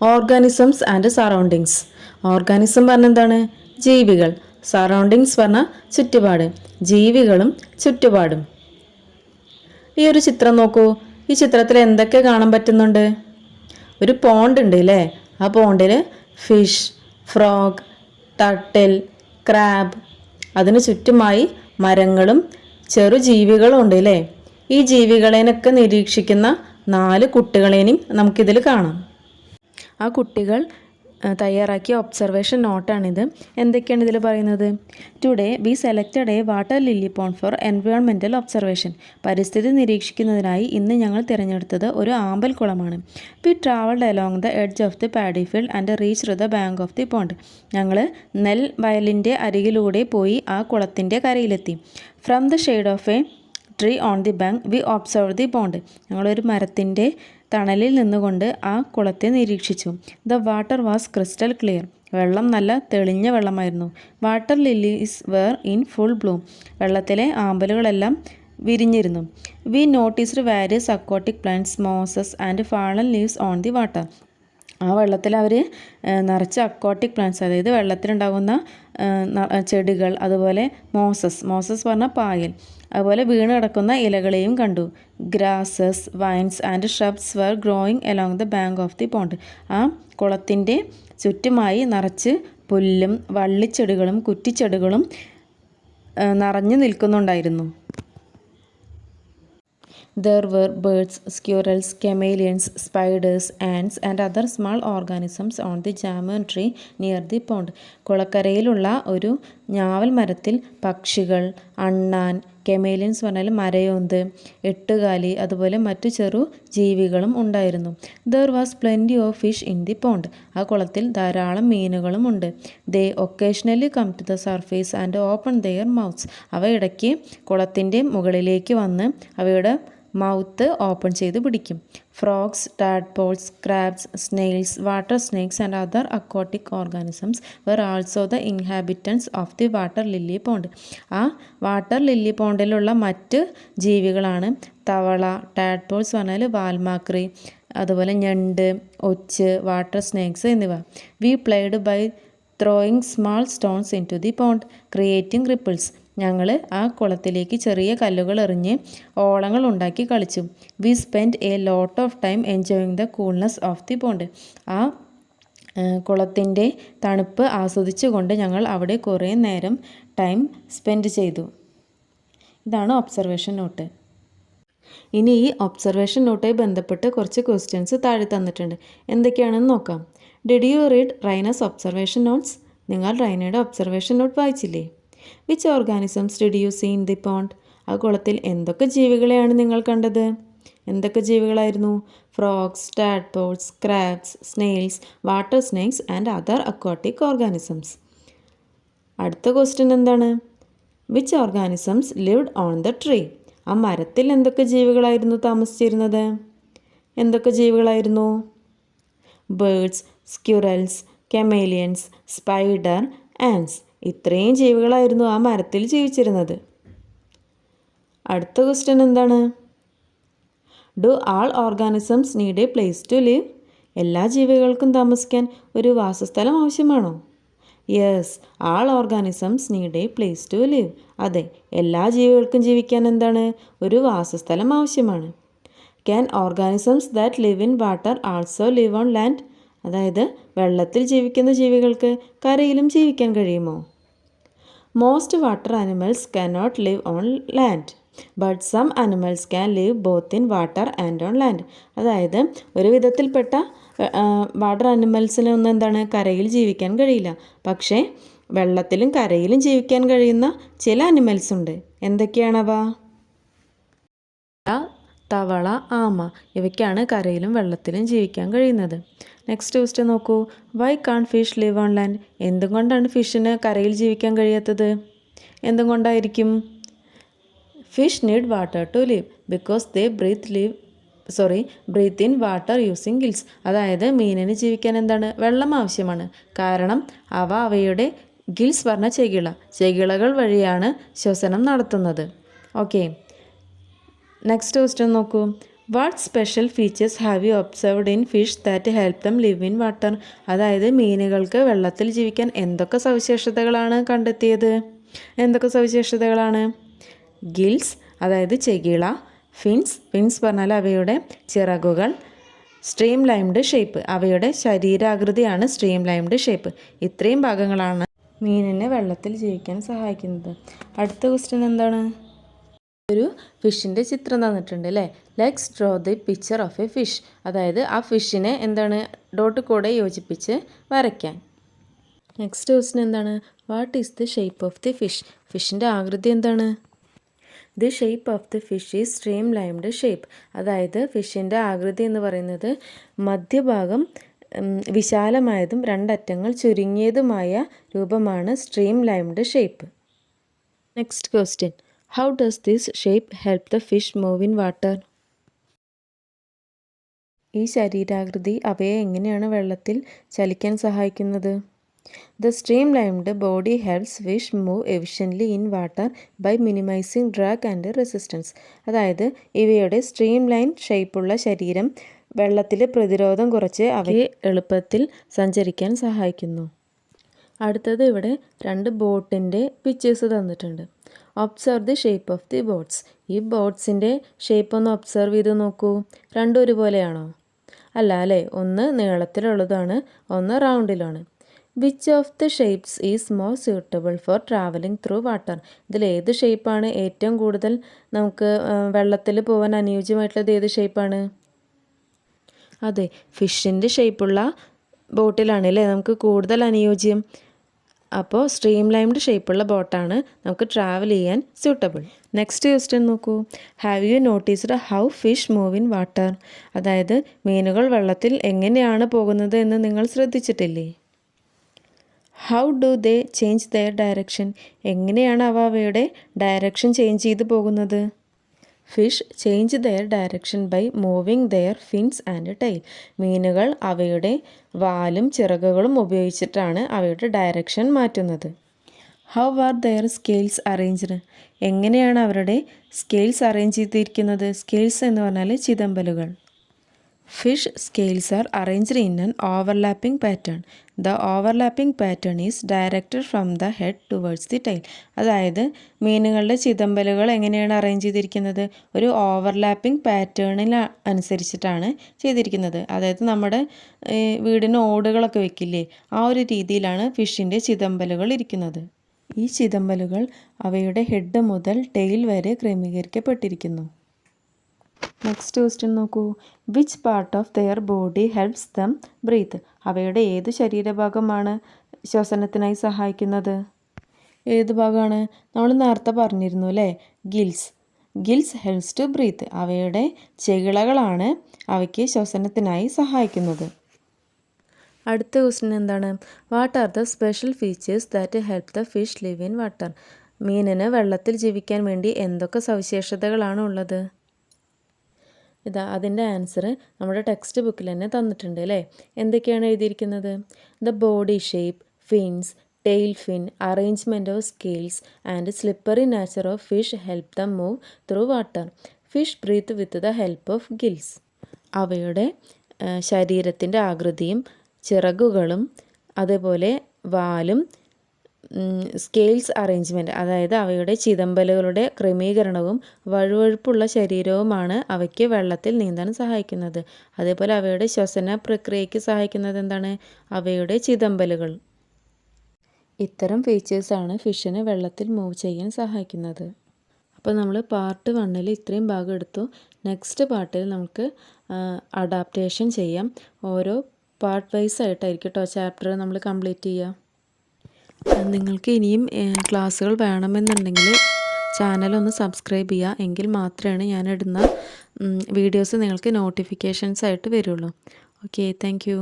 Organisms and surroundings. Organism പറഞ്ഞ എന്താണ്? ജീവികൾ. സറൗണ്ടിങ്സ് പറഞ്ഞാൽ ചുറ്റുപാട്. ജീവികളും ചുറ്റുപാടും. ഈ ഒരു ചിത്രം നോക്കൂ. ഈ ചിത്രത്തിൽ എന്തൊക്കെ കാണാൻ പറ്റുന്നുണ്ട്? ഒരു പോണ്ട് ഉണ്ട് അല്ലേ? ആ പോണ്ടിൽ ഫിഷ്, ഫ്രോഗ്, ടർട്ടിൽ, ക്രാബ്, അതിന് ചുറ്റുമായി മരങ്ങളും ചെറുജീവികളും ഉണ്ട് അല്ലേ? ഈ ജീവികളെയൊക്കെ നിരീക്ഷിക്കുന്ന 4 കുട്ടികളെയും നമുക്കിതിൽ കാണാം. ആ കുട്ടികൾ തയ്യാറാക്കിയ ഒബ്സർവേഷൻ നോട്ടാണിത്. എന്തൊക്കെയാണ് ഇതിൽ പറയുന്നത്? Today we selected a water lily pond for environmental observation. പരിസ്ഥിതി നിരീക്ഷിക്കുന്നതിനായി ഇന്ന് ഞങ്ങൾ തിരഞ്ഞെടുത്തത് ഒരു ആമ്പൽ കുളമാണ്. We travelled along the edge of the paddy field and reached the bank of the pond. ഞങ്ങൾ നെൽ വയലിൻ്റെ അരികിലൂടെ പോയി ആ കുളത്തിൻ്റെ കരയിലെത്തി. From the shade of a tree on the bank we observe the pond. ഞങ്ങളൊരു മരത്തിൻ്റെ തണലിൽ നിന്നുകൊണ്ട് ആ കുളത്തെ നിരീക്ഷിച്ചു. The water was crystal clear. വെള്ളം നല്ല തെളിഞ്ഞ വെള്ളമായിരുന്നു. Water lilies were in full bloom. വെള്ളത്തിലെ ആമ്പലുകളെല്ലാം വിരിഞ്ഞിരുന്നു. We noticed various aquatic plants, mosses and fallen leaves on the water. ആ വെള്ളത്തിൽ അവർ നിറച്ച് അക്വാട്ടിക് പ്ലാന്റ്സ്, അതായത് വെള്ളത്തിലുണ്ടാകുന്ന ചെടികൾ, അതുപോലെ മോസസ് പറഞ്ഞാൽ പായൽ, അതുപോലെ വീണ് കിടക്കുന്ന ഇലകളെയും കണ്ടു. Grasses, vines and shrubs were growing along the bank of the pond. ആ കുളത്തിൻ്റെ ചുറ്റുമായി നിറച്ച് പുല്ലും വള്ളിച്ചെടികളും കുറ്റിച്ചെടികളും നിറഞ്ഞു നിൽക്കുന്നുണ്ടായിരുന്നു. There were birds, squirrels, chameleons, spiders, ants and other small organisms on the jamun tree near the pond. കുളക്കരയിലുള്ള ഒരു ഞാവൽ മരത്തിൽ പക്ഷികൾ, അണ്ണാൻ, കെമേലിയൻസ് പറഞ്ഞാൽ മരയോന്ത്, എട്ടുകാലി, അതുപോലെ മറ്റു ചെറു ജീവികളും ഉണ്ടായിരുന്നു. There was plenty of fish in the pond. ആ കുളത്തിൽ ധാരാളം മീനുകളും ഉണ്ട്. They occasionally come to the surface and open their mouths. അവ ഇടയ്ക്ക് കുളത്തിൻ്റെ മുകളിലേക്ക് വന്ന് അവയുടെ മൗത്ത് ഓപ്പൺ ചെയ്ത് പിടിക്കും. Frogs, tadpoles, crabs, snails, water snakes and other aquatic organisms were also the inhabitants of the water lily pond. ആ water lily പോണ്ടിലുള്ള മറ്റ് ജീവികളാണ് തവള, ടാഡ്പോൾസ് പറഞ്ഞാൽ വാൽമാക്രി, അതുപോലെ ഞണ്ട്, ഒച്ച്, വാട്ടർ സ്നേക്സ് എന്നിവ. We played by throwing small stones into the pond creating ripples. ഞങ്ങൾ ആ കുളത്തിലേക്ക് ചെറിയ കല്ലുകൾ എറിഞ്ഞ് ഓളങ്ങൾ ഉണ്ടാക്കി കളിച്ചു. We spend a lot of time enjoying the coolness of the pond. ആ കുളത്തിൻ്റെ തണുപ്പ് ആസ്വദിച്ചുകൊണ്ട് ഞങ്ങൾ അവിടെ കുറേ നേരം ടൈം സ്പെൻഡ് ചെയ്തു. ഇതാണ് ഒബ്സർവേഷൻ നോട്ട്. ഇനി ഈ ഒബ്സർവേഷൻ നോട്ടുമായി ബന്ധപ്പെട്ട് കുറച്ച് ക്വസ്റ്റ്യൻസ് താഴെ തന്നിട്ടുണ്ട്. എന്തൊക്കെയാണെന്ന് നോക്കാം. Did you read Raina's observation notes? നിങ്ങൾ റൈനയുടെ ഒബ്സർവേഷൻ നോട്ട് വായിച്ചില്ലേ? Which organisms did you see in the pond? ആ കുളത്തിൽ എന്തൊക്കെ ജീവികളെയാണ് നിങ്ങൾ കണ്ടത്? എന്തൊക്കെ ജീവികളായിരുന്നു? Frogs, tadpoles, crabs, snails, water snakes and other aquatic organisms. അടുത്ത ക്വസ്റ്റ്യൻ എന്താണ്? Which organisms lived on the tree? ആ മരത്തിൽ എന്തൊക്കെ ജീവികളായിരുന്നു താമസിച്ചിരുന്നത്? എന്തൊക്കെ ജീവികളായിരുന്നു? Birds, squirrels, chameleons, spider, ants. ഇത്രയും ജീവികളായിരുന്നു ആ മരത്തിൽ ജീവിച്ചിരുന്നത്. അടുത്ത ക്വസ്റ്റ്യൻ എന്താണ്? Do all organisms need a place to live? എല്ലാ ജീവികൾക്കും താമസിക്കാൻ ഒരു വാസസ്ഥലം ആവശ്യമാണോ? Yes, all organisms need a place to live. അതെ, എല്ലാ ജീവികൾക്കും ജീവിക്കാൻ എന്താണ്? ഒരു വാസസ്ഥലം ആവശ്യമാണ്. Can organisms that live in water also live on land? അതായത് വെള്ളത്തിൽ ജീവിക്കുന്ന ജീവികൾക്ക് കരയിലും ജീവിക്കാൻ കഴിയുമോ? Most water animals cannot live on land but some animals can live both in water and on land. അതായത് ഒരു വിധത്തിൽപ്പെട്ട വാട്ടർ ആനിമൽസിനൊന്നും എന്താണ് കരയിൽ ജീവിക്കാൻ കഴിയില്ല. പക്ഷേ വെള്ളത്തിലും കരയിലും ജീവിക്കാൻ കഴിയുന്ന ചില ആനിമൽസ് ഉണ്ട്. എന്തൊക്കെയാണവ? തവള, ആമ, ഇവയ്ക്കാണ് കരയിലും വെള്ളത്തിലും ജീവിക്കാൻ കഴിയുന്നത്. നെക്സ്റ്റ് ക്വസ്റ്റ്യൻ നോക്കൂ. Why can't fish live on land? എന്തുകൊണ്ടാണ് ഫിഷിന് കരയിൽ ജീവിക്കാൻ കഴിയാത്തത്? എന്തുകൊണ്ടായിരിക്കും? Fish need water to live because they breathe in water using gills. അതായത് മീനിന് ജീവിക്കാൻ എന്താണ്? വെള്ളം ആവശ്യമാണ്. കാരണം അവയുടെ ഗിൽസ് പറഞ്ഞ ചെകിളകൾ വഴിയാണ് ശ്വസനം നടത്തുന്നത്. ഓക്കെ, നെക്സ്റ്റ് ക്വസ്റ്റ്യൻ നോക്കൂ. What special features have you observed in fish that help them live in water? അതായത് മീനുകൾക്ക് വെള്ളത്തിൽ ജീവിക്കാൻ എന്തൊക്കെ സവിശേഷതകളാണ് കണ്ടെത്തിയത്? എന്തൊക്കെ സവിശേഷതകളാണ്? ഗിൽസ്, അതായത് ചെകിള. ഫിൻസ് പറഞ്ഞാൽ അവയുടെ ചിറകുകൾ. സ്ട്രീം ലൈംഡ് ഷേപ്പ്, അവയുടെ ശരീരാകൃതിയാണ് സ്ട്രീം ലൈംഡ് ഷേപ്പ്. ഇത്രയും ഭാഗങ്ങളാണ് മീനിനെ വെള്ളത്തിൽ ജീവിക്കാൻ സഹായിക്കുന്നത്. അടുത്ത ക്വസ്റ്റ്യൻ എന്താണ്? ഒരു ഫിഷിൻ്റെ ചിത്രം തന്നിട്ടുണ്ട് അല്ലേ. Let's draw the picture of a fish. അതായത് ആ ഫിഷിനെ എന്താണ് ഡോട്ട് കൂടെ യോജിപ്പിച്ച് വരയ്ക്കാൻ. നെക്സ്റ്റ് ക്വസ്റ്റ്യൻ എന്താണ്? What is the shape of the fish? ഫിഷിൻ്റെ ആകൃതി എന്താണ്? The shape of the fish is streamlined shape. അതായത് ഫിഷിൻ്റെ ആകൃതി എന്ന് പറയുന്നത് മധ്യഭാഗം വിശാലമായതും രണ്ടറ്റങ്ങൾ ചുരുങ്ങിയതുമായ രൂപമാണ് streamlined shape. Next question, how does this shape help the fish move in water? ഈ ശരീരാകൃതി അവയെ എങ്ങനെയാണ് വെള്ളത്തിൽ ചലിക്കാൻ സഹായിക്കുന്നത്? The streamlined body helps fish move efficiently in water by minimizing drag and resistance. അതായത് ഇവയുടെ സ്ട്രീംലൈൻ ഷേപ്പുള്ള ശരീരം വെള്ളത്തിലെ പ്രതിരോധം കുറച്ച് അവയെ എളുപ്പത്തിൽ സഞ്ചരിക്കാൻ സഹായിക്കുന്നു. അടുത്തത് ഇവിടെ 2 ബോട്ടിൻ്റെ പിക്ചേഴ്സ് തന്നിട്ടുണ്ട്. Observe the shape of the boats. ഈ ബോട്ട്സിൻ്റെ ഷേപ്പ് ഒന്ന് ഒബ്സർവ് ചെയ്ത് നോക്കൂ. രണ്ടും ഒരുപോലെയാണോ? അല്ല അല്ലേ, ഒന്ന് നീളത്തിലുള്ളതാണ്, ഒന്ന് റൗണ്ടിലാണ്. Which of the shapes is more suitable for travelling through water? ഇതിൽ ഏത് ഷേപ്പാണ് ഏറ്റവും കൂടുതൽ നമുക്ക് വെള്ളത്തിൽ പോകാൻ അനുയോജ്യമായിട്ടുള്ളത്? ഏത് ഷേപ്പാണ്? അതെ, ഫിഷിൻ്റെ ഷേപ്പുള്ള ബോട്ടിലാണ് അല്ലേ നമുക്ക് കൂടുതൽ അനുയോജ്യം. അപ്പോൾ സ്ട്രീം ലൈംഡ് ഷേപ്പുള്ള ബോട്ടാണ് നമുക്ക് ട്രാവൽ ചെയ്യാൻ സ്യൂട്ടബിൾ. നെക്സ്റ്റ് ക്വസ്റ്റ്യൻ നോക്കൂ. Have you noticed how fish move in water? അതായത് മീനുകൾ വെള്ളത്തിൽ എങ്ങനെയാണ് പോകുന്നത് എന്ന് നിങ്ങൾ ശ്രദ്ധിച്ചിട്ടില്ലേ? How do they change their direction? എങ്ങനെയാണ് അവയുടെ ഡയറക്ഷൻ ചേഞ്ച് ചെയ്ത് പോകുന്നത്? Fish change their direction by moving their fins and tail. മീനുകൾ അവയുടെ വാലും ചിറകുകളും ഉപയോഗിച്ചിട്ടാണ് അവയുടെ ഡയറക്ഷൻ മാറ്റുന്നത്. How are their scales arranged? എങ്ങനെയാണ് അവരുടെ സ്കെയിൽസ് അറേഞ്ച് ചെയ്തിരിക്കുന്നത്? സ്കെയിൽസ് എന്ന് പറഞ്ഞാൽ ചിതമ്പലുകൾ. Fish scales R arranged in an overlapping pattern. The overlapping pattern is directed from the head towards the tail. അതായത് മീനുകളുടെ ചിതമ്പലുകൾ എങ്ങനെയാണ് അറേഞ്ച് ചെയ്തിരിക്കുന്നത്? ഒരു ഓവർലാപ്പിംഗ് പാറ്റേണിൽ അനുസരിച്ചിട്ടാണ് ചെയ്തിരിക്കുന്നത്. അതായത് നമ്മുടെ വീടിന് ഓടുകളൊക്കെ വെക്കില്ലേ, ആ ഒരു രീതിയിലാണ് ഫിഷിൻ്റെ ചിതമ്പലുകൾ ഇരിക്കുന്നത്. ഈ ചിതമ്പലുകൾ അവയുടെ ഹെഡ് മുതൽ ടെയിൽ വരെ ക്രമീകരിക്കപ്പെട്ടിരിക്കുന്നു. നെക്സ്റ്റ് ക്വസ്റ്റ്യൻ നോക്കൂ. Which part of their body helps them breathe? അവയുടെ ഏത് ശരീരഭാഗമാണ് ശ്വസനത്തിനായി സഹായിക്കുന്നത്? ഏത് ഭാഗമാണ്? നമ്മൾ നേരത്തെ പറഞ്ഞിരുന്നു അല്ലേ, ഗിൽസ് ഹെൽപ്സ് ടു ബ്രീത്ത്. അവയുടെ ചെകിളകളാണ് അവയ്ക്ക് ശ്വസനത്തിനായി സഹായിക്കുന്നത്. അടുത്ത ക്വസ്റ്റ്യൻ എന്താണ്? What are the special features that help the fish live in water? മീനിന് വെള്ളത്തിൽ ജീവിക്കാൻ വേണ്ടി എന്തൊക്കെ സവിശേഷതകളാണ് ഉള്ളത്? അതിൻ്റെ ആൻസർ നമ്മുടെ ടെക്സ്റ്റ് ബുക്കിൽ തന്നെ തന്നിട്ടുണ്ട് അല്ലേ. എന്തൊക്കെയാണ് എഴുതിയിരിക്കുന്നത്? The body shape, fins, tail fin, arrangement of scales and slippery nature of fish help them move through water. Fish breathe with the help of gills. അവയുടെ ശരീരത്തിൻ്റെ ആകൃതിയും ചിറകുകളും അതേപോലെ വാലും സ്കെയിൽസ് അറേഞ്ച്മെൻറ്റ്, അതായത് അവയുടെ ചിതമ്പലുകളുടെ ക്രമീകരണവും വഴുവഴുപ്പുള്ള ശരീരവുമാണ് അവയ്ക്ക് വെള്ളത്തിൽ നീന്താൻ സഹായിക്കുന്നത്. അതേപോലെ അവയുടെ ശ്വസന പ്രക്രിയയ്ക്ക് സഹായിക്കുന്നത് എന്താണ്? അവയുടെ ചിതമ്പലുകൾ. ഇത്തരം ഫീച്ചേഴ്സാണ് ഫിഷിനെ വെള്ളത്തിൽ മൂവ് ചെയ്യാൻ സഹായിക്കുന്നത്. അപ്പോൾ നമ്മൾ പാർട്ട് 1 ഇത്രയും ഭാഗം എടുത്തു. നെക്സ്റ്റ് പാർട്ടിൽ നമുക്ക് അഡാപ്റ്റേഷൻ ചെയ്യാം. ഓരോ പാർട്ട് വൈസ് ആയിട്ടായിരിക്കും കേട്ടോ ചാപ്റ്റർ നമ്മൾ കംപ്ലീറ്റ് ചെയ്യുക. നിങ്ങൾക്ക് ഇനിയും ക്ലാസ്സുകൾ വേണമെന്നുണ്ടെങ്കിൽ ചാനലൊന്ന് സബ്സ്ക്രൈബ് ചെയ്യുക. എങ്കിൽ മാത്രമേ ഞാനിടുന്ന വീഡിയോസ് നിങ്ങൾക്ക് നോട്ടിഫിക്കേഷൻസ് ആയിട്ട് വരുള്ളൂ. Okay, thank you.